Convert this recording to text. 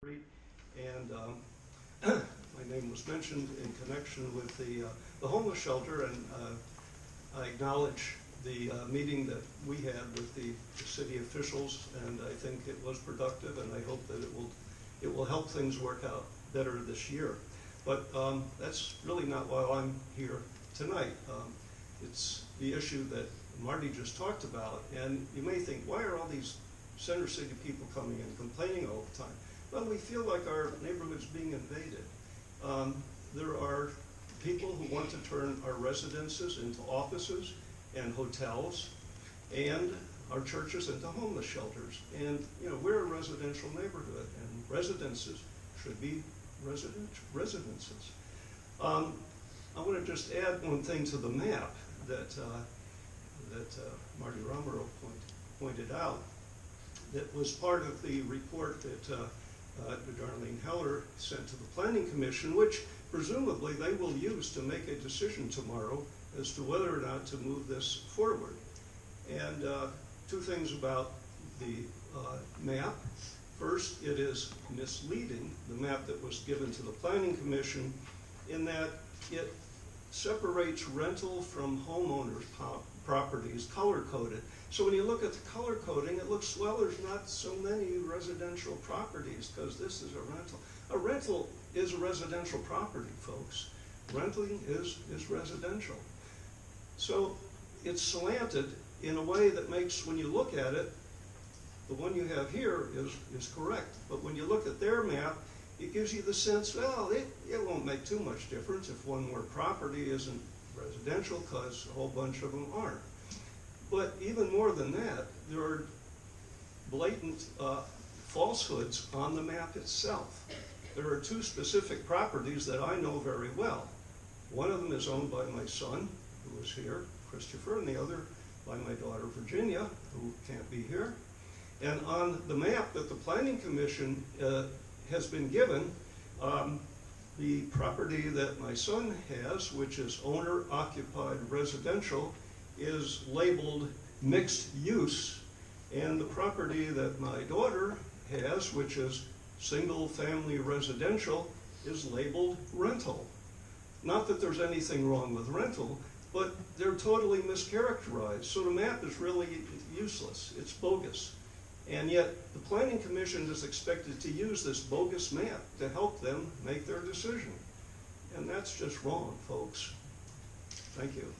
And my name was mentioned in connection with the homeless shelter, and I acknowledge the meeting that we had with the city officials, and I think it was productive, and I hope that it will help things work out better this year. But that's really not why I'm here tonight. It's the issue that Marty just talked about, and you may think, why are all these Center City people coming and complaining all the time? Well, we feel like our neighborhood's being invaded. There are people who want to turn our residences into offices and hotels, and our churches into homeless shelters. And we're a residential neighborhood, and residences should be residences. I want to just add one thing to the map that Marty Romero pointed out. That was part of the report that Darlene Heller sent to the Planning Commission, which presumably they will use to make a decision tomorrow as to whether or not to move this forward. And two things about the map. First, it is misleading, the map that was given to the Planning Commission, in that it separates rental from homeowners' properties color-coded. So when you look at the color coding, it looks, well, there's not so many residential properties because this is a rental. A rental is a residential property, folks. Renting is residential. So it's slanted in a way that makes, when you look at it, the one you have here is correct. But when you look at their map, it gives you the sense, well, it won't make too much difference if one more property isn't residential because a whole bunch of them aren't. But even more than that, there are blatant falsehoods on the map itself. There are two specific properties that I know very well. One of them is owned by my son, who is here, Christopher, and the other by my daughter, Virginia, who can't be here. And on the map that the Planning Commission has been given, the property that my son has, which is owner-occupied residential, is labeled mixed use, and the property that my daughter has, which is single-family residential, is labeled rental. Not that there's anything wrong with rental, but they're totally mischaracterized, so the map is really useless. It's bogus. And yet the Planning Commission is expected to use this bogus map to help them make their decision. And that's just wrong, folks. Thank you.